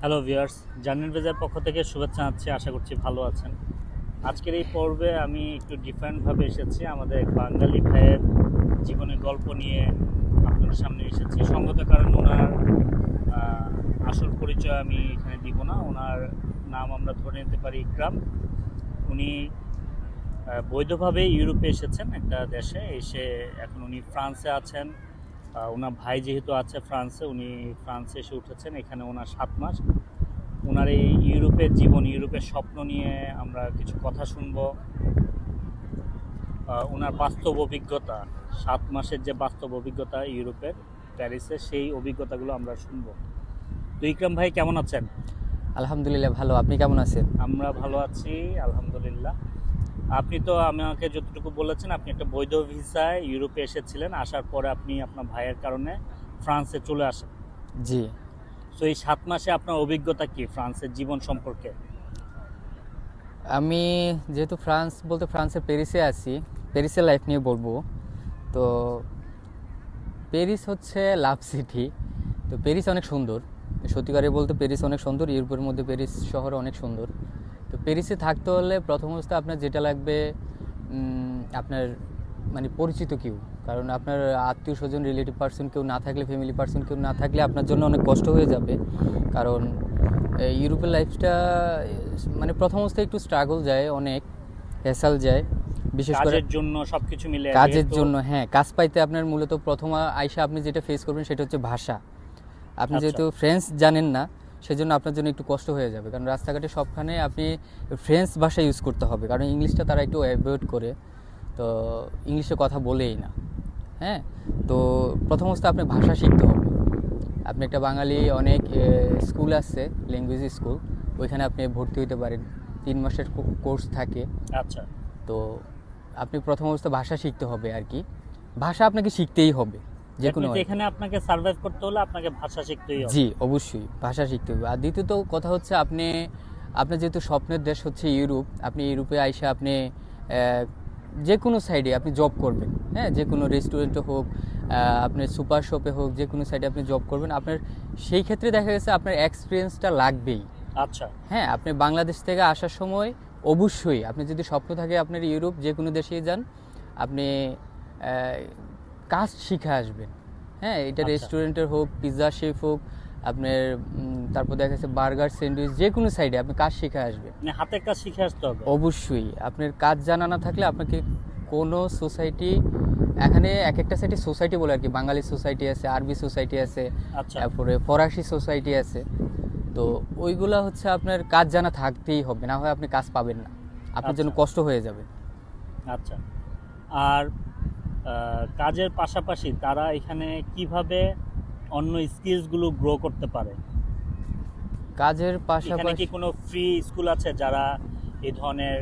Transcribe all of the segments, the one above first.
Hello viewers, জার্নির বেজের পক্ষ থেকে শুভেচ্ছা জানাচ্ছি। আশা করছি ভালো আছেন। আজকের এই পর্বে আমি একটু ডিফারেন্টভাবে এসেছি। আমাদের এক বাঙালি ভাইয়ের জীবনের গল্প নিয়ে আপনাদের সামনে এসেছি। সঙ্গত কারণে ওনার আহ, আসল পরিচয় আমি এখানে দিব না। ওনার নাম আমরা ধরে নিতে পারি ইকরাম। উনি বৈধভাবে ইউরোপে এসেছেন, একটা দেশে এসে এখন উনি ফ্রান্সে আছেন। ওনার ভাই যেহেতু আছে ফ্রান্সে, উনি ফ্রান্সে এসে উঠেছেন। এখানে ওনার 7 মাস। ওনার এই ইউরোপের জীবন, ইউরোপের স্বপ্ন নিয়ে আমরা কিছু কথা শুনবো। ওনার বাস্তব অভিজ্ঞতা, 7 মাসের যে বাস্তব অভিজ্ঞতা ইউরোপের, প্যারিসে, সেই অভিজ্ঞতাগুলো আমরা শুনবো। তো ইকরাম ভাই কেমন আছেন? আলহামদুলিল্লাহ ভালো। আপনি কেমন আছেন? আমরা ভালো আছি, আলহামদুলিল্লাহ। আপনি তো আমাকে যতটুকু বলেছেন, আপনি একটা বৈধ ভিসায় ইউরোপে এসেছিলেন। আসার পরে আপনি আপনার ভাইয়ের কারণে ফ্রান্সে চলে আসেন। জি। তো এই 7 মাসে আপনার অভিজ্ঞতা কি ফ্রান্সের জীবন সম্পর্কে? আমি যেহেতু ফ্রান্সের প্যারিসে আছি, প্যারিসের লাইফ নিয়ে বলবো। তো প্যারিস হচ্ছে লাভ সিটি। তো প্যারিস অনেক সুন্দর, সত্যিকারে বলতে প্যারিস অনেক সুন্দর। ইউরোপের মধ্যে প্যারিস শহর অনেক সুন্দর। তো প্যারিসে থাকতে হলে প্রথম অবস্থা আপনার যেটা লাগবে, আপনার মানে পরিচিত কেউ। কারণ আপনার আত্মীয় স্বজন, রিলেটিভ পার্সন কেউ না থাকলে, ফ্যামিলি পার্সন কেউ না থাকলে আপনার জন্য অনেক কষ্ট হয়ে যাবে। কারণ ইউরোপের লাইফটা মানে প্রথম অবস্থায় একটু স্ট্রাগল যায়, অনেক হ্যাসাল যায়, বিশেষ করে কাজের জন্য সবকিছু মিলে কাজের যেহেতু। জন্য। হ্যাঁ, কাজ পাইতে আপনার মূলত প্রথম আইসা আপনি যেটা ফেস করবেন সেটা হচ্ছে ভাষা। আপনি আচ্ছা। যেহেতু ফ্রেঞ্চ জানেন না, সেজন্য আপনার জন্য একটু কষ্ট হয়ে যাবে। কারণ রাস্তাঘাটে সবখানে আপনি ফ্রেঞ্চ ভাষা ইউজ করতে হবে, কারণ ইংলিশটা তারা একটু অ্যাভয়েড করে। তো ইংলিশে কথা বলেই না। হ্যাঁ। তো প্রথম অবস্থায় আপনি ভাষা শিখতে হবে। আপনি একটা বাঙালি, অনেক স্কুল আছে, ল্যাঙ্গুয়েজ স্কুল, ওইখানে আপনি ভর্তি হতে পারেন। 3 মাসের কোর্স থাকে। আচ্ছা। তো আপনি প্রথম অবস্থায় ভাষা শিখতে হবে আর কি। ভাষা আপনাকে শিখতেই হবে যে দ্যাট কোনো মিনস ওয়েতে। এখানে আপনাকে সার্ভাইভ করতে হলে আপনাকে ভাষা শিখতেই হবে। জি, অবশ্যই ভাষা শিখতে হবে। আর দ্বিতীয়ত কথা হচ্ছে, আপনার যেহেতু স্বপ্নের দেশ হচ্ছে ইউরোপ, আপনি ইউরোপে আইসা আপনি যে কোনো সাইডে আপনি জব করবেন। হ্যাঁ, যে কোনো রেস্টুরেন্টে হোক, আপনার সুপার শপে হোক, যে কোনো সাইডে আপনি জব করবেন। আপনার সেই ক্ষেত্রে দেখা গেছে আপনার এক্সপিরিয়েন্সটা লাগবেই। আচ্ছা। হ্যাঁ, আপনি বাংলাদেশ থেকে আসার সময় অবশ্যই, আপনি যদি স্বপ্ন থাকে আপনার ইউরোপ যে কোনো দেশেই যান, আপনি কাজ শিখে আসবেন। হ্যাঁ, এটা আচ্ছা, রেস্টুরেন্টের হোক, পিৎজা শেফ হোক, আপনার তারপর দেখা যাচ্ছে বার্গার, স্যান্ডউইচ, যে কোনো সাইডে আপনি কাজ শিখে আসবেন। মানে হাতের কাজ শিখে আসতে হবে। অবশ্যই আপনার কাজ জানা না থাকলে আপনাকে কোনো সোসাইটি, এখানে এক একটা সাইডে সোসাইটি বলে আর কি, বাঙালি সোসাইটি আছে, আরবি সোসাইটি আছে, আচ্ছা। তারপরে ফরাসি সোসাইটি আছে। তো ওইগুলা হচ্ছে আপনার কাজ জানা থাকতেই হবে, না হয় আপনি কাজ পাবেন না, আপনার জন্য আচ্ছা। কষ্ট হয়ে যাবে। আচ্ছা। আর কাজের পাশাপাশি তারা এখানে কিভাবে অন্য স্কিলসগুলো গ্রো করতে পারে? কাজের এখানে কি পাশাপাশি কোনো ফ্রি স্কুল আছে যারা এই ধরনের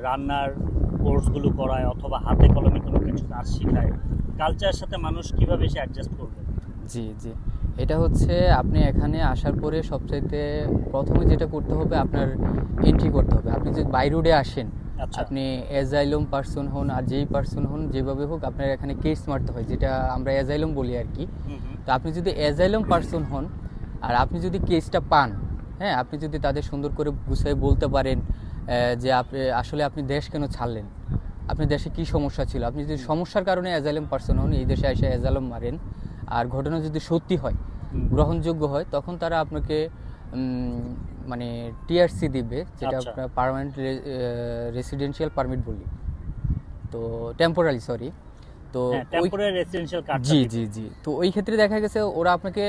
রান্নার কোর্সগুলো করায় অথবা হাতে কলমে কোনো কিছু কাজ শেখায়? কালচারের সাথে মানুষ কিভাবে সে অ্যাডজাস্ট করবে? জি, জি। এটা হচ্ছে, আপনি এখানে আসার পরে সবচাইতে প্রথমে যেটা করতে হবে, আপনার এন্ট্রি করতে হবে। আপনি যদি বাই রোডে আসেন, আচ্ছা। আপনি অ্যাজাইলম পার্সন হন আর যেই পার্সন হন, যেভাবে হোক আপনার এখানে কেস মারতে হয়, যেটা আমরা অ্যাজাইলম বলি আর কি। হুম হুম। তো আপনি যদি অ্যাজাইলম পার্সন হন আর আপনি যদি কেসটা পান, হ্যাঁ, আপনি যদি তাদের সুন্দর করে গুছিয়ে বলতে পারেন যে আপনি দেশ কেন ছাড়লেন, আপনার দেশে কি সমস্যা ছিল, আপনি যদি সমস্যার কারণে অ্যাজাইলম পার্সন হন, এই দেশে এসে অ্যাজাইলম মারেন, আর ঘটনা যদি সত্যি হয়, হুম। গ্রহণযোগ্য হয়, তখন তারা আপনাকে মানে টিআরসি দিবে, যেটা আচ্ছা। আপনার পার্মানেন্ট রেসিডেন্সিয়াল পারমিট বলি। তো টেম্পোরারি, সরি। তো হ্যাঁ, ওই, টেম্পোরারি রেসিডেন্সিয়াল কার্ডটা জি, দিবে। জি, জি। তো ওই ক্ষেত্রে দেখা গেছে ওরা আপনাকে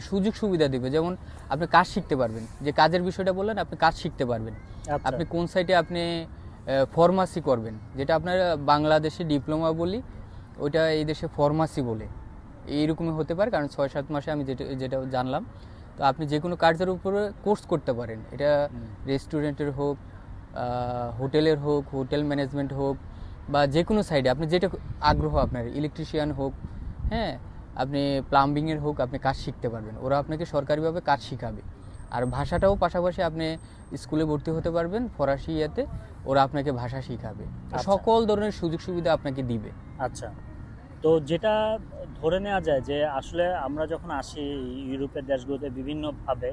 সুযোগ সুবিধা দিবে, যেমন আপনি কাজ শিখতে পারবেন, যে কাজের বিষয়টা বললেন, আপনি কাজ শিখতে পারবেন। আচ্ছা। আপনি কোন সাইটে আপনি ফার্মাসি করবেন, যেটা আপনার বাংলাদেশে ডিপ্লোমা বলি, ওইটা এই দেশে ফার্মাসি বলে। এইরকমই হতে পারে, কারণ 6-7 মাসে আমি যেটা যেটা জানলাম। তো আপনি যে কোনো কাজের উপরে কোর্স করতে পারেন, এটা হুম। রেস্টুরেন্টের হোক, হোটেলের হোক, হোটেল ম্যানেজমেন্ট হোক, বা যে কোনো সাইডে আপনি যেটা আগ্রহ, আপনার ইলেকট্রিশিয়ান হোক, হ্যাঁ, আপনি প্লাম্বিংয়ের হোক, আপনি কাজ শিখতে পারবেন। ওরা আপনাকে সরকারিভাবে কাজ শিখাবে। আর ভাষাটাও পাশাপাশি আপনি স্কুলে ভর্তি হতে পারবেন ফরাসি ইয়েতে, ওরা আপনাকে ভাষা শিখাবে। আচ্ছা। সকল ধরনের সুযোগ সুবিধা আপনাকে দিবে। আচ্ছা। তো যেটা ধরে নেওয়া যায় যে আসলে আমরা যখন আসি ইউরোপের দেশগুলোতে বিভিন্নভাবে,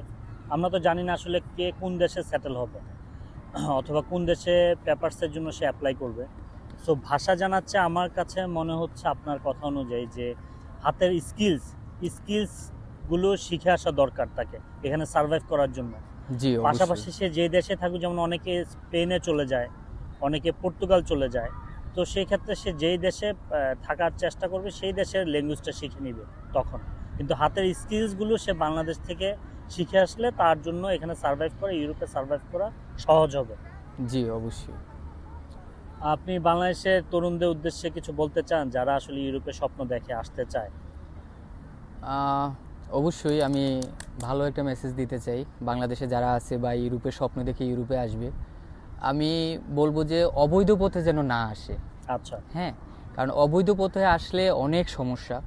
আমরা তো জানি না আসলে কে কোন দেশে সেটেল হবে অথবা কোন দেশে পেপারসের জন্য সে অ্যাপ্লাই করবে। সো ভাষা জানাচ্ছে আমার কাছে মনে হচ্ছে আপনার কথা অনুযায়ী যে হাতের স্কিলসগুলো শিখে আসা দরকার তাকে এখানে সার্ভাইভ করার জন্য। জি, অবশ্যই। পাশাপাশি সে যে দেশে থাকুক, যেমন অনেকে স্পেনে চলে যায়, অনেকে পর্তুগাল চলে যায়, তো সেই ক্ষেত্রে সে যেই দেশে থাকার চেষ্টা করবে সেই দেশের ল্যাঙ্গুয়েজটা শিখে নিবে তখন। কিন্তু হাতের স্কিলসগুলো সে বাংলাদেশ থেকে শিখে আসলে তার জন্য এখানে সার্ভাইভ করা, ইউরোপে সার্ভাইভ করা সহজ হবে। জি, অবশ্যই। আপনি বাংলাদেশের তরুণদের উদ্দেশ্যে কিছু বলতে চান যারা আসলে ইউরোপে স্বপ্ন দেখে আসতে চায়? আহ, অবশ্যই আমি ভালো একটা মেসেজ দিতে চাই বাংলাদেশে যারা আছে বা ইউরোপের স্বপ্ন দেখে ইউরোপে আসবে। আমি বলবো যে অবৈধ পথে যেন না আসে। আচ্ছা। হ্যাঁ, কারণ অবৈধ পথে আসলে অনেক সমস্যা,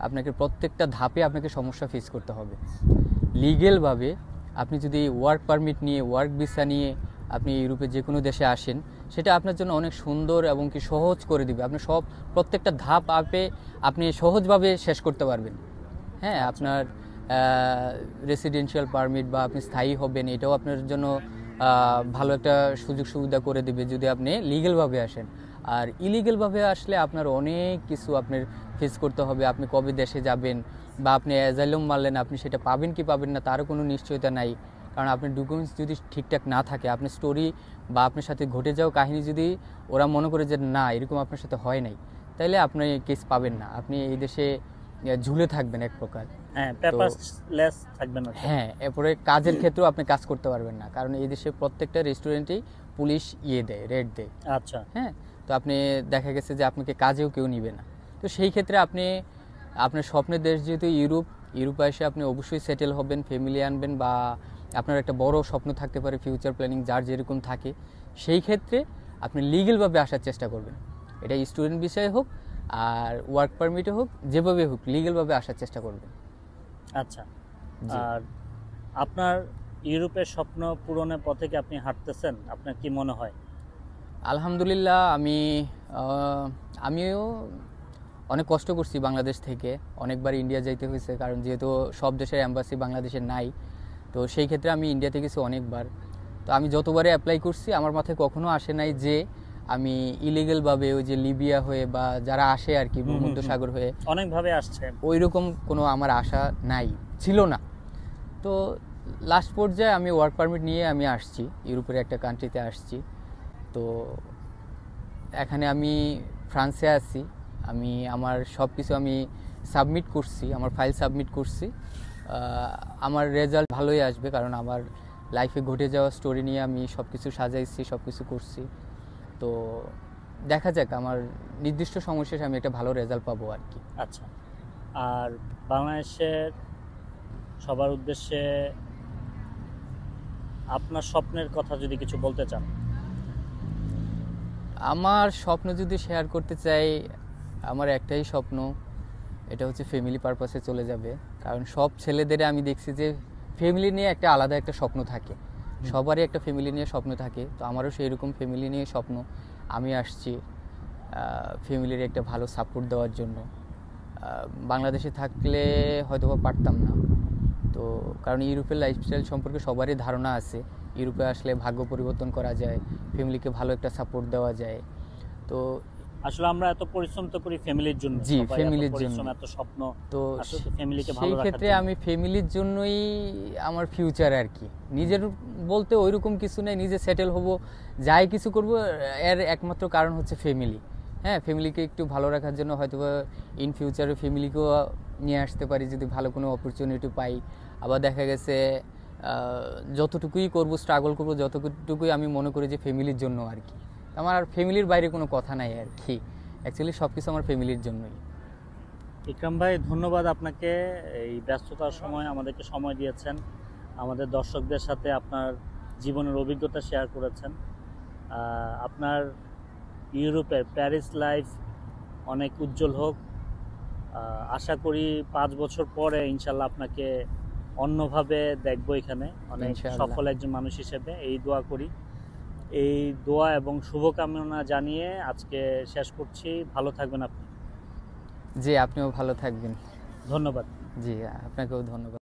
আপনাকে প্রত্যেকটা ধাপে আপনাকে সমস্যা ফেস করতে হবে। লিগেলভাবে আপনি যদি ওয়ার্ক পারমিট নিয়ে, ওয়ার্ক ভিসা নিয়ে আপনি ইউরোপে যে কোনো দেশে আসেন, সেটা আপনার জন্য অনেক সুন্দর এবং কি সহজ করে দিবে। আপনি প্রত্যেকটা ধাপ আপনি সহজভাবে শেষ করতে পারবেন। হ্যাঁ, আপনার রেসিডেন্সিয়াল পারমিট বা আপনি স্থায়ী হবেন, এটাও আপনার জন্য ভালো একটা সুযোগ সুবিধা করে দিবে যদি আপনি লিগেলভাবে আসেন। আর ইলিগেলভাবে আসলে আপনার অনেক কিছু আপনার ফেস করতে হবে। আপনি কবে দেশে যাবেন বা আপনি অ্যাজাইলাম মারলেন, আপনি সেটা পাবেন কি পাবেন না তারও কোনো নিশ্চয়তা নাই। কারণ আপনার ডকুমেন্টস যদি ঠিকঠাক না থাকে, আপনার স্টোরি বা আপনার সাথে ঘটে যাওয়া কাহিনী যদি ওরা মনে করে যে না এরকম আপনার সাথে হয় নাই, তাইলে আপনি কেস পাবেন না, আপনি এই দেশে ঝুলে থাকবেন এক প্রকার। হ্যাঁ, পেপারলেস থাকবেন না। হ্যাঁ, এরপরে কাজের ক্ষেত্রেও আপনি কাজ করতে পারবেন না, কারণ এই দেশে প্রত্যেকটা রেস্টুরেন্টেই পুলিশ রেড দেয়। আচ্ছা। হ্যাঁ, তো আপনি দেখা গেছে যে আপনাকে কাজেও কেউ নিবে না। তো সেই ক্ষেত্রে আপনি আপনার স্বপ্নের দেশ যেহেতু ইউরোপে এসে আপনি অবশ্যই সেটেল হবেন, ফ্যামিলি আনবেন, বা আপনার একটা বড় স্বপ্ন থাকতে পারে, ফিউচার প্ল্যানিং যার যেরকম থাকে, সেই ক্ষেত্রে আপনি লিগেলভাবে আসার চেষ্টা করবেন। এটা স্টুডেন্ট বিষয়ে হোক আর ওয়ার্ক পারমিটে হোক, যেভাবে হোক লিগেলভাবে আসার চেষ্টা করবেন। আচ্ছা। আর আপনার ইউরোপের স্বপ্ন পূরণের পথে কি আপনি হাঁটতেছেন? আপনার কি মনে হয়? আলহামদুলিল্লাহ, আমিও অনেক কষ্ট করছি বাংলাদেশ থেকে, অনেকবার ইন্ডিয়া যাইতে হয়েছে, কারণ যেহেতু সব দেশের অ্যাম্বাসি বাংলাদেশে নাই। তো সেই ক্ষেত্রে আমি ইন্ডিয়াতে গেছি অনেকবার। তো আমি যতবারে অ্যাপ্লাই করছি আমার মাথায় কখনো আসে নাই যে আমি ইলিগেলভাবে ওই যে লিবিয়া হয়ে বা যারা আসে আর কি ভূমধ্যসাগর হয়ে অনেকভাবে আসছে, ওই রকম কোনো আমার আশা ছিল না। তো লাস্ট পর্যায়ে আমি ওয়ার্ক পারমিট নিয়ে আমি আসছি, ইউরোপের একটা কান্ট্রিতে আসছি। তো এখানে আমি ফ্রান্সে আছি। আমি আমার সব কিছু আমি সাবমিট করছি, আমার ফাইল সাবমিট করছি। আমার রেজাল্ট ভালোই আসবে, কারণ আমার লাইফে ঘটে যাওয়া স্টোরি নিয়ে আমি সব কিছু সাজাইছি, সব কিছু করছি। তো দেখা যাক, আমার নির্দিষ্ট সময় শেষে আমি একটা ভালো রেজাল্ট পাবো আর কি। আচ্ছা। আর বাংলাদেশের সবার উদ্দেশ্যে আপনার স্বপ্নের কথা যদি কিছু বলতে চান? আমার স্বপ্ন যদি শেয়ার করতে চাই, আমার একটাই স্বপ্ন, এটা হচ্ছে ফ্যামিলি পারপাসে চলে যাবে। কারণ সব ছেলেদের আমি দেখছি যে ফ্যামিলি নিয়ে একটা আলাদা একটা স্বপ্ন থাকে, সবারই একটা ফ্যামিলি নিয়ে স্বপ্ন থাকে। তো আমারও সেই রকম ফ্যামিলি নিয়ে স্বপ্ন। আমি আসছি ফ্যামিলির একটা ভালো সাপোর্ট দেওয়ার জন্য। বাংলাদেশে থাকলে হয়তো বা পারতাম না। তো কারণ ইউরোপের লাইফস্টাইল সম্পর্কে সবারই ধারণা আছে, ইউরোপে আসলে ভাগ্য পরিবর্তন করা যায়, ফ্যামিলিকে ভালো একটা সাপোর্ট দেওয়া যায়। তো আসলে আমরা এত পরিশ্রম তো করি ফ্যামিলির জন্য, জি, সবাই এত ফ্যামিলির পরিশ্রম, জন্য। এত স্বপ্ন, তো আসলে ফ্যামিলিকে ভালো সেই রাখার ক্ষেত্রে জন্য। আমি ফ্যামিলির জন্যই আমার ফিউচার আর কি। নিজের বলতে ওইরকম কিছু নেই, নিজে সেটেল হব, যাই কিছু করব, এর একমাত্র কারণ হচ্ছে ফ্যামিলি। হ্যাঁ, ফ্যামিলিকে একটু ভালো রাখার জন্য হয়তো ইন ফিউচারে ফ্যামিলিকেও নিয়ে আসতে পারি যদি ভালো কোনো অপরচুনিটি পাই। আবার দেখা গেছে যতটুকুই করব, স্ট্রাগল করব, যতটুকুই আমি মনে করি যে ফ্যামিলির জন্য আর কি। আমার আর ফ্যামিলির বাইরে কোনো কথা নাই আর কি। অ্যাকচুয়ালি সব কিছু আমার ফ্যামিলির জন্যই। ইকরাম ভাই, ধন্যবাদ আপনাকে, এই ব্যস্ততার সময় আমাদেরকে সময় দিয়েছেন, আমাদের দর্শকদের সাথে আপনার জীবনের অভিজ্ঞতা শেয়ার করেছেন। আপনার ইউরোপের প্যারিস লাইফ অনেক উজ্জ্বল হোক। আশা করি 5 বছর পরে ইনশাল্লাহ আপনাকে অন্যভাবে দেখবো এখানে, অনেক ইনশাআল্লাহ। সফল একজন মানুষ হিসেবে এই দোয়া করি। এই দোয়া এবং শুভকামনা জানিয়ে আজকে শেষ করছি। ভালো থাকবেন আপনি। জি, আপনিও ভালো থাকবেন। ধন্যবাদ। জি, আপনাকেও ধন্যবাদ।